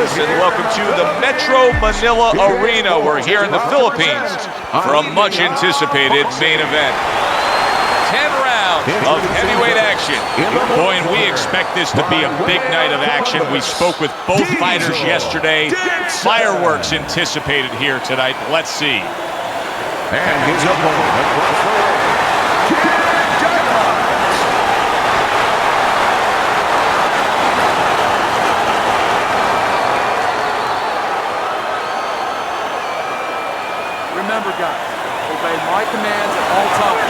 Lewis, and welcome to the Metro Manila Arena. We're here in the Philippines for a much-anticipated main event. 10 rounds of heavyweight action. Boy, and we expect this to be a big night of action. We spoke with both fighters yesterday. Fireworks anticipated here tonight. Let's see. And his opponent, Remember, guys, obey my commands at all times.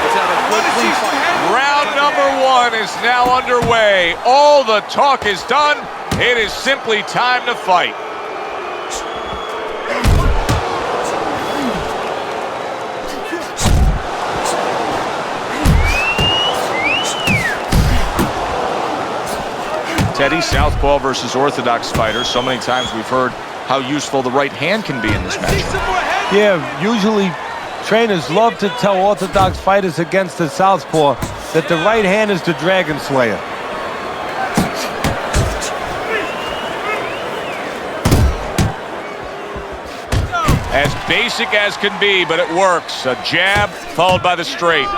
Let's have a good, clean fight. Round number 1 is now underway. All the talk is done. It is simply time to fight. Teddy, southpaw versus orthodox fighter. So many times we've heard how useful the right hand can be in this match. Yeah, usually trainers love to tell orthodox fighters against the southpaw that the right hand is the dragon slayer. As basic as can be, but it works. A jab followed by the straight.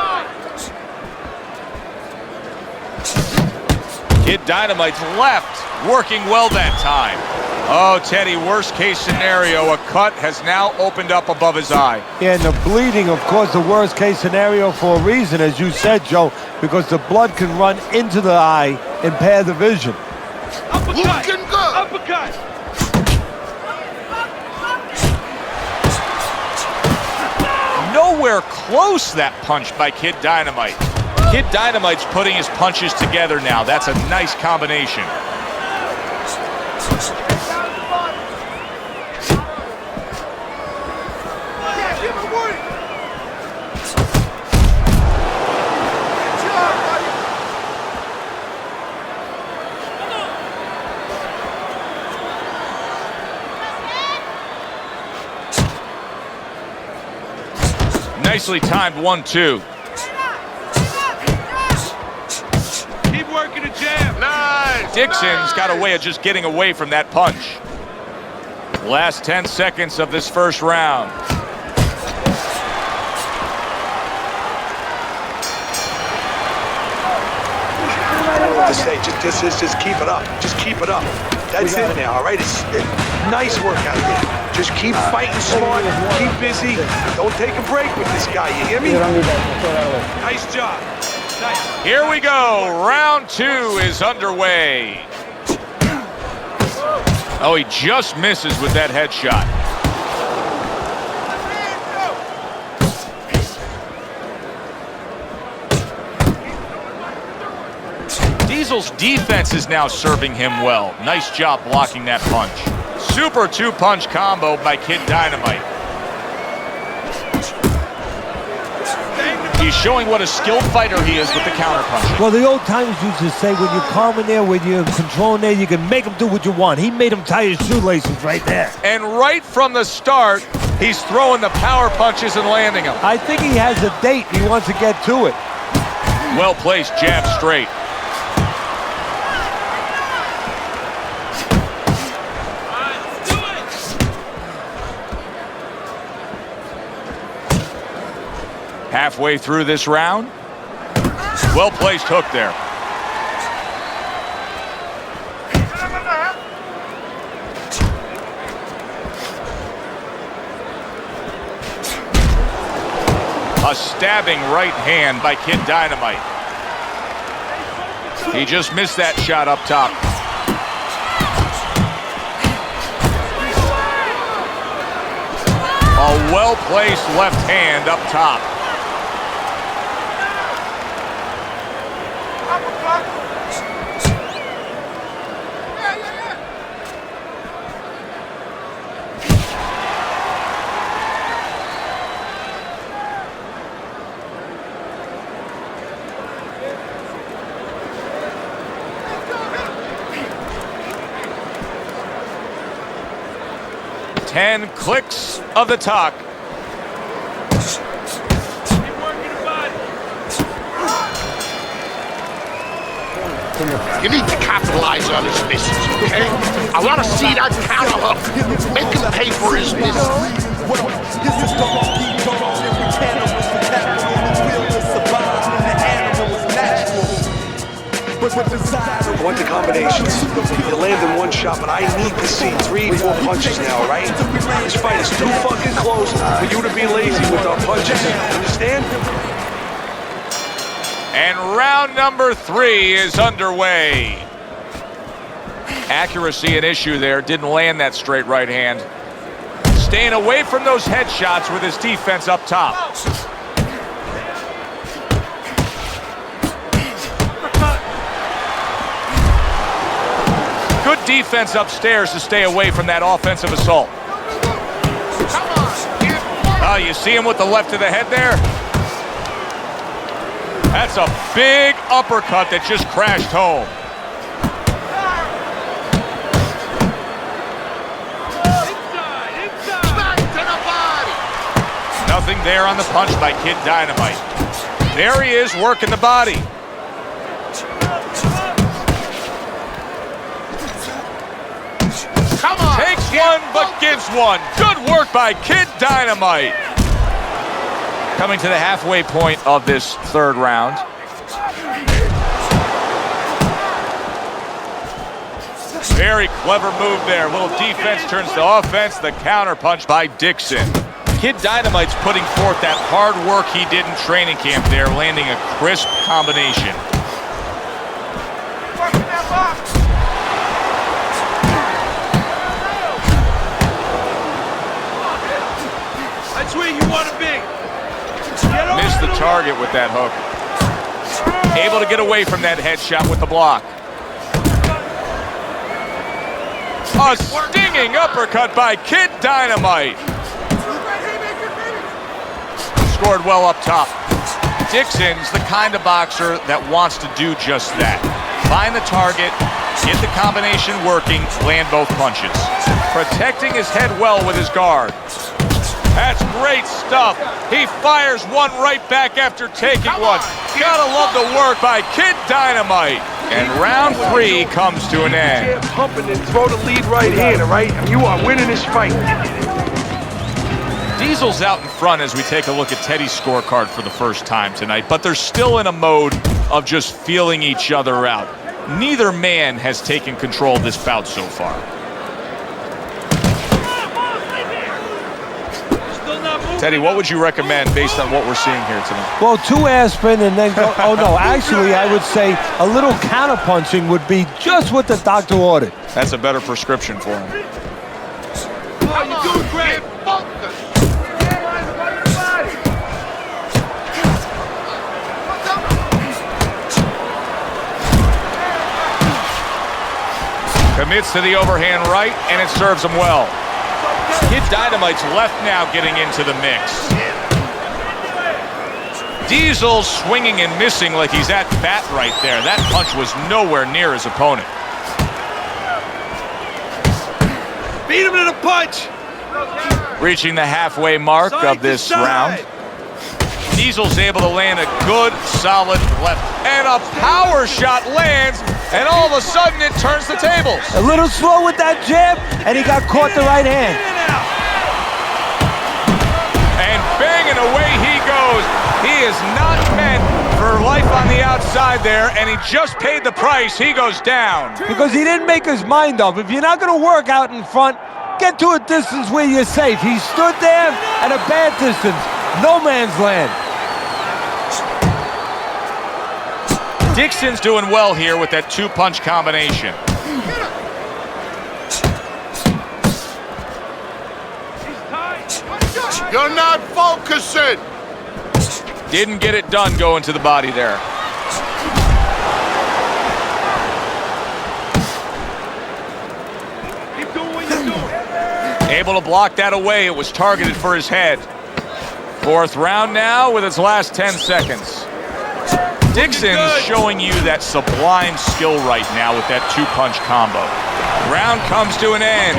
Kid Dynamite's left, working well that time. Oh, Teddy, worst case scenario, a cut has now opened up above his eye. Yeah, and the bleeding, of course, the worst case scenario for a reason, as you said, Joe, because the blood can run into the eye, impair the vision. Uppercut! Looking good! Uppercut! Nowhere close, that punch by Kid Dynamite. Kid Dynamite's putting his punches together now. That's a nice combination. Nicely timed 1-2. Keep working the jab. Nice. Dixon's got a way of just getting away from that punch. Last 10 seconds of this first round. To say, just keep it up. Just keep it up. That's it now, all right? It's nice work out there. Just keep fighting smart, keep busy. Don't take a break with this guy, you hear me? Nice job. Nice. Here we go. Round 2 is underway. Oh, he just misses with that headshot. Diesel's defense is now serving him well. Nice job blocking that punch. Super 2-punch combo by Kid Dynamite. He's showing what a skilled fighter he is with the counterpunching. Well, the old timers used to say when you're calm in there, when you're controlling there, you can make him do what you want. He made him tie his shoelaces right there. And right from the start, he's throwing the power punches and landing them. I think he has a date. He wants to get to it. Well-placed jab straight. Halfway through this round. Well-placed hook there. A stabbing right hand by Kid Dynamite. He just missed that shot up top. A well-placed left hand up top. Ten clicks of the talk. You need to capitalize on his misses, okay? I want to see that counter hook. Make him pay for his misses. I want the combinations. You land in one shot, but I need to see 3, 4 punches now, all right? This fight is too fucking close for you to be lazy with our punches. Understand? And round number 3 is underway. Accuracy an issue there. Didn't land that straight right hand. Staying away from those headshots with his defense up top. Good defense upstairs to stay away from that offensive assault. Oh, you see him with the left of the head there? That's a big uppercut that just crashed home. Nothing there on the punch by Kid Dynamite. There he is working the body. Takes one, but gives one. Good work by Kid Dynamite. Coming to the halfway point of this third round. Very clever move there. Little defense turns to offense. The counter punch by Dixon. Kid Dynamite's putting forth that hard work he did in training camp there, landing a crisp combination. That's where you want to be. Missed the target with that hook. Able to get away from that headshot with the block. A stinging uppercut by Kid Dynamite. Scored well up top. Dixon's the kind of boxer that wants to do just that. Find the target, get the combination working, land both punches. Protecting his head well with his guard. That's great stuff. He fires one right back after taking one. Gotta love the work by Kid Dynamite. And round 3 comes to an end. Pump it and throw the lead right hand, all right? You are winning this fight. Diesel's out in front as we take a look at Teddy's scorecard for the first time tonight, but they're still in a mode of just feeling each other out. Neither man has taken control of this bout so far. Teddy, what would you recommend based on what we're seeing here tonight? Well, 2 aspirin and then go. Oh, no. Actually, I would say a little counterpunching would be just what the doctor ordered. That's a better prescription for him. Oh, you're doing great. Commits to the overhand right, and it serves him well. Kid Dynamite's left now getting into the mix. Diesel swinging and missing like he's at bat right there. That punch was nowhere near his opponent. Beat him to the punch. Reaching the halfway mark of this round. Diesel's able to land a good, solid left. And a power shot lands, and all of a sudden it turns the tables. A little slow with that jab, and he got caught the right hand. And banging away he goes. He is not meant for life on the outside there, and he just paid the price. He goes down. Because he didn't make his mind up. If you're not going to work out in front, get to a distance where you're safe. He stood there at a bad distance. No man's land. Dixon's doing well here with that 2-punch combination. You're not focusing. Didn't get it done going to the body there. Keep doing what you're doing. Able to block that away. It was targeted for his head. 4th round now with its last 10 seconds. Dixon's showing you that sublime skill right now with that 2-punch combo. Round comes to an end.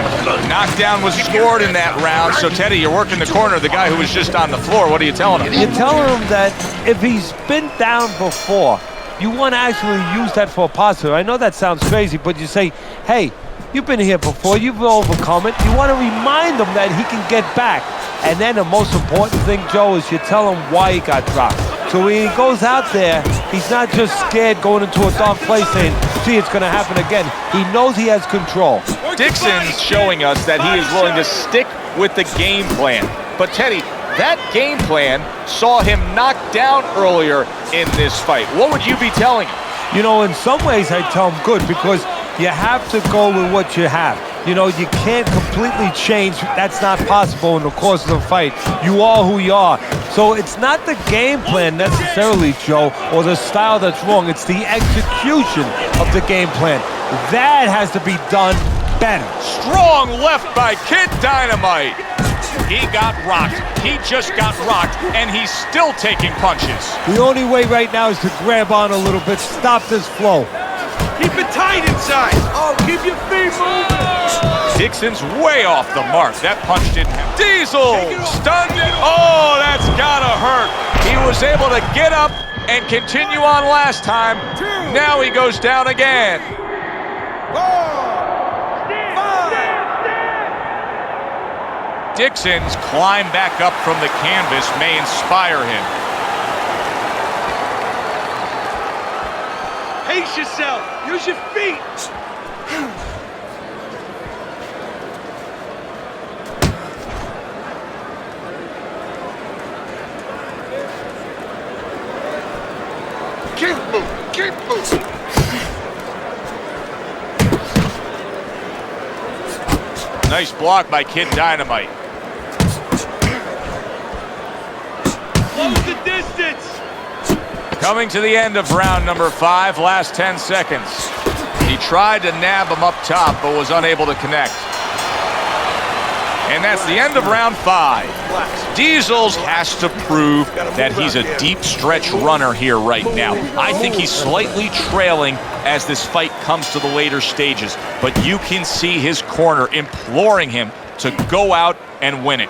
Knockdown was scored in that round. So, Teddy, you're working the corner of the guy who was just on the floor. What are you telling him? You're telling him that if he's been down before, you want to actually use that for a positive. I know that sounds crazy, but you say, hey, you've been here before, you've overcome it. You want to remind him that he can get back. And then the most important thing, Joe, is you tell him why he got dropped. So when he goes out there, he's not just scared going into a dark place saying, see, it's going to happen again. He knows he has control. Dixon's showing us that he is willing to stick with the game plan. But Teddy, that game plan saw him knocked down earlier in this fight. What would you be telling him? You know, in some ways I tell him good, because you have to go with what you have. You know, you can't completely change. That's not possible in the course of the fight. You are who you are. So it's not the game plan necessarily, Joe, or the style that's wrong. It's the execution of the game plan. That has to be done better. Strong left by Kid Dynamite. He got rocked. He just got rocked, and he's still taking punches. The only way right now is to grab on a little bit, stop this flow. Keep it tight inside. Oh, keep your feet moving. Dixon's way off the mark. That punch didn't happen. Diesel stunned it. Oh, that's gotta hurt. He was able to get up and continue on last time. Now he goes down again. Dixon's climb back up from the canvas may inspire him. Pace yourself. Use your feet. Keep moving, keep moving. Nice block by Kid Dynamite. Close the distance. Coming to the end of round number 5, last 10 seconds. He tried to nab him up top, but was unable to connect. And that's the end of round 5. Diesels has to prove that he's a deep stretch runner here right now. I think he's slightly trailing as this fight comes to the later stages, but you can see his corner imploring him to go out and win it.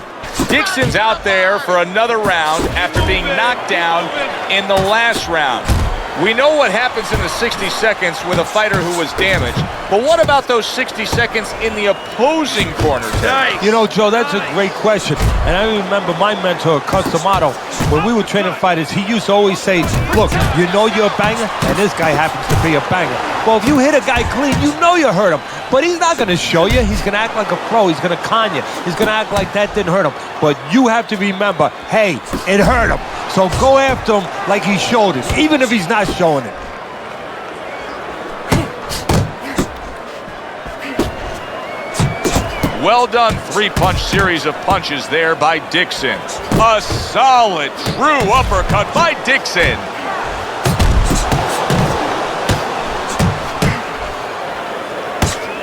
Dixon's out there for another round after being knocked down in the last round. We know what happens in the 60 seconds with a fighter who was damaged, but what about those 60 seconds in the opposing corner? Nice. You know, Joe, that's a great question. And I remember my mentor, Customato, when we were training fighters, he used to always say, look, you know you're a banger, and this guy happens to be a banger. Well, if you hit a guy clean, you know you hurt him. But he's not going to show you. He's going to act like a pro. He's going to con you. He's going to act like that didn't hurt him. But you have to remember, hey, it hurt him. So go after him like he showed it, even if he's not showing it. Well done, 3-punch series of punches there by Dixon. A solid, true uppercut by Dixon.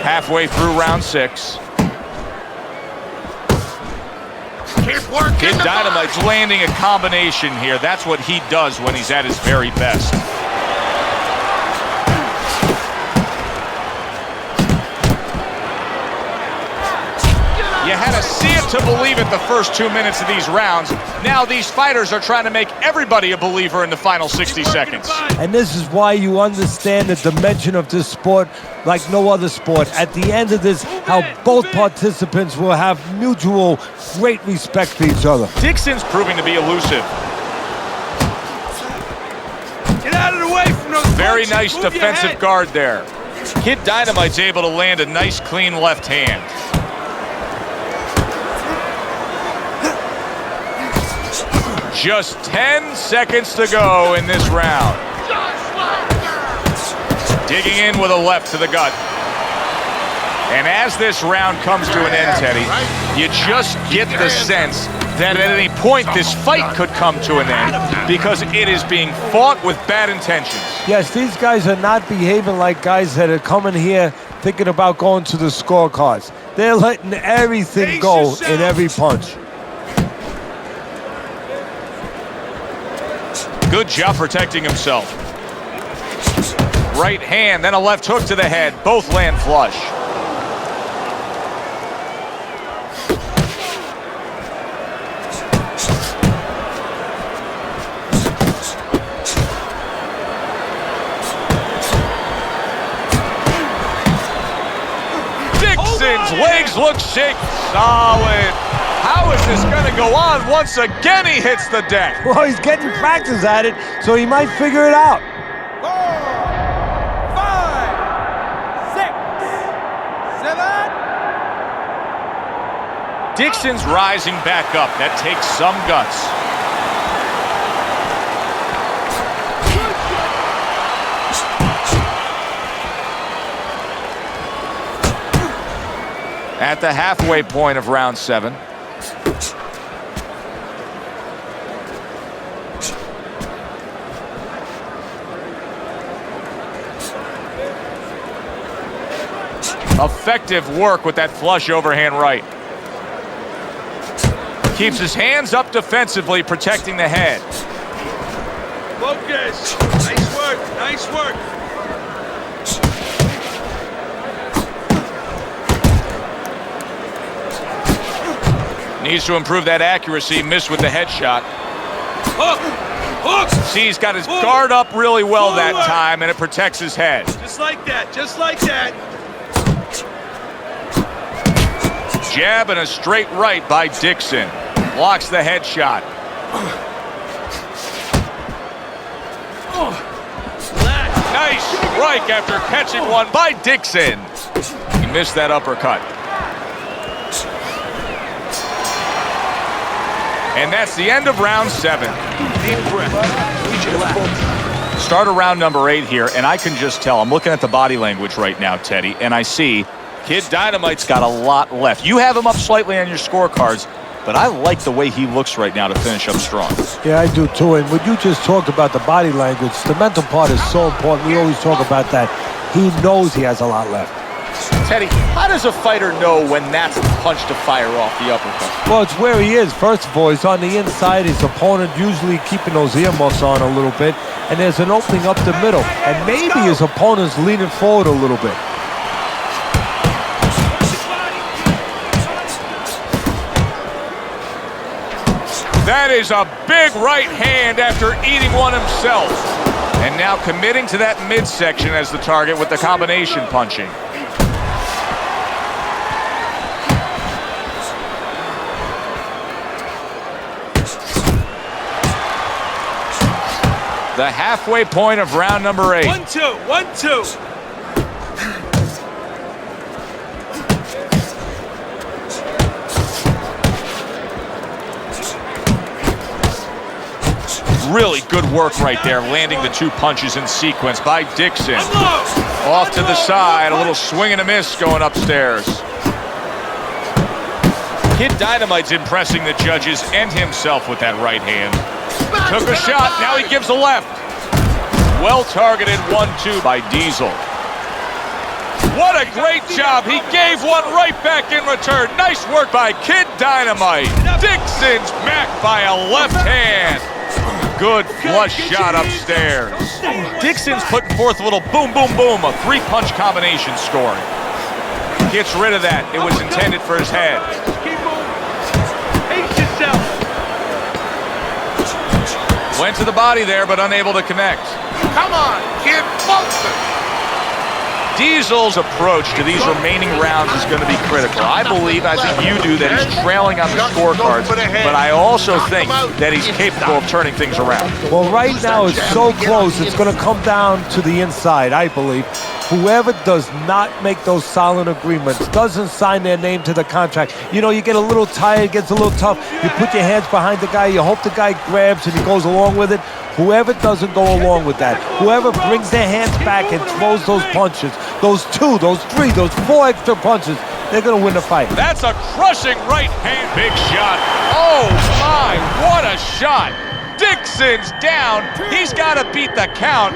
Halfway through round 6. Keep working. Kid Dynamite's landing a combination here. That's what he does when he's at his very best. You had to see it to believe it the first 2 minutes of these rounds. Now these fighters are trying to make everybody a believer in the final 60 seconds. And this is why you understand the dimension of this sport like no other sport. At the end of this, how both participants will have mutual great respect for each other. Dixon's proving to be elusive. Get out of the way from those Very punches. nice Move your defensive head. guard there. Kid Dynamite's able to land a nice clean left hand. Just 10 seconds to go in this round. Digging in with a left to the gut. And as this round comes to an end, Teddy, you just get the sense that at any point this fight could come to an end because it is being fought with bad intentions. Yes, these guys are not behaving like guys that are coming here thinking about going to the scorecards. They're letting everything go in every punch. Good job protecting himself. Right hand, then a left hook to the head. Both land flush. Dixon's legs look shaky. Solid. How is this going to go on? Once again, he hits the deck. Well, he's getting practice at it, so he might figure it out. 4, 5, 6, 7. Dixon's rising back up. That takes some guts. At the halfway point of round 7. Effective work with that flush overhand right. Keeps his hands up defensively, protecting the head. Focus. Nice work. Nice work. Needs to improve that accuracy. Missed with the headshot. Hook. Hook. See, he's got his guard up really well that time, and it protects his head. Just like that. Just like that. Jab and a straight right by Dixon. Blocks the headshot. Nice strike after catching one by Dixon. He missed that uppercut. And that's the end of round 7. Deep breath. Start of round number 8 here, and I can just tell. I'm looking at the body language right now, Teddy, and I see Kid Dynamite's got a lot left. You have him up slightly on your scorecards, but I like the way he looks right now to finish up strong. Yeah, I do too. And when you just talked about the body language, the mental part is so important. We always talk about that. He knows he has a lot left. Teddy, how does a fighter know when that's the punch to fire off the uppercut? Well, it's where he is. First of all, he's on the inside. His opponent usually keeping those earmuffs on a little bit. And there's an opening up the middle. And maybe his opponent's leaning forward a little bit. That is a big right hand after eating one himself. And now committing to that midsection as the target with the combination punching. The halfway point of round number 8. 1-2. 1-2. Really good work right there, landing the 2 punches in sequence by Dixon. Off to the side, a little swing and a miss going upstairs. Kid Dynamite's impressing the judges and himself with that right hand. Took a shot, now he gives a left. Well-targeted 1-2 by Diesel. What a great job. He gave one right back in return. Nice work by Kid Dynamite. Dixon's back by a left hand. Good flush shot upstairs. Dixon's putting forth a little boom, boom, boom, a 3-punch combination scoring. Gets rid of that. It was intended for his head. Keep moving. Pace yourself. Went to the body there, but unable to connect. Come on, kid, focus. Diesel's approach to these remaining rounds is going to be critical. I believe, I think you do, that he's trailing on the scorecards, but I also think that he's capable of turning things around. Well, right now it's so close, it's going to come down to the inside, I believe. Whoever does not make those solid agreements, doesn't sign their name to the contract, you know, you get a little tired, gets a little tough, you put your hands behind the guy, you hope the guy grabs and he goes along with it. Whoever doesn't go along with that, whoever brings their hands back and throws those punches, those 2, those 3, those 4 extra punches, they're going to win the fight. That's a crushing right hand. Big shot. Oh, my, what a shot. Dixon's down. He's got to beat the count.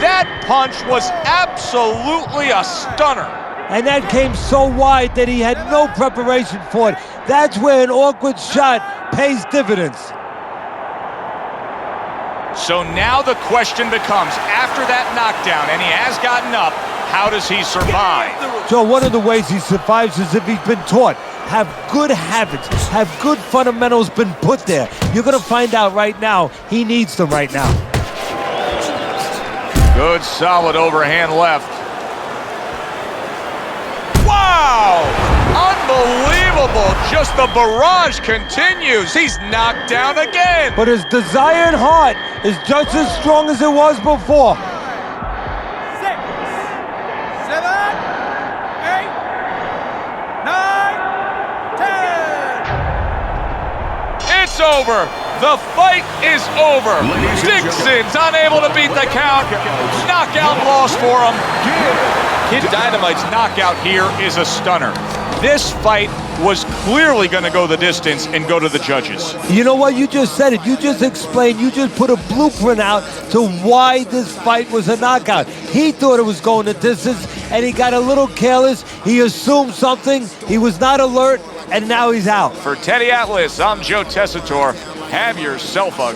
That punch was absolutely a stunner. And that came so wide that he had no preparation for it. That's where an awkward shot pays dividends. So now the question becomes, after that knockdown, and he has gotten up, how does he survive? So one of the ways he survives is if he's been taught. Have good habits, have good fundamentals been put there. You're going to find out right now, he needs them right now. Good, solid overhand left. Wow! just the barrage continues. He's knocked down again. But his desire and heart is just as strong as it was before. 6, 7, 8, 9, 10. It's over. The fight is over. Dixon's unable to beat the count. Knockout loss for him. Kid Dynamite's knockout here is a stunner. This fight was clearly going to go the distance and go to the judges. You know what? You just said it. You just explained. You just put a blueprint out to why this fight was a knockout. He thought it was going the distance, and he got a little careless. He assumed something. He was not alert, and now he's out. For Teddy Atlas, I'm Joe Tessitore. Have yourself a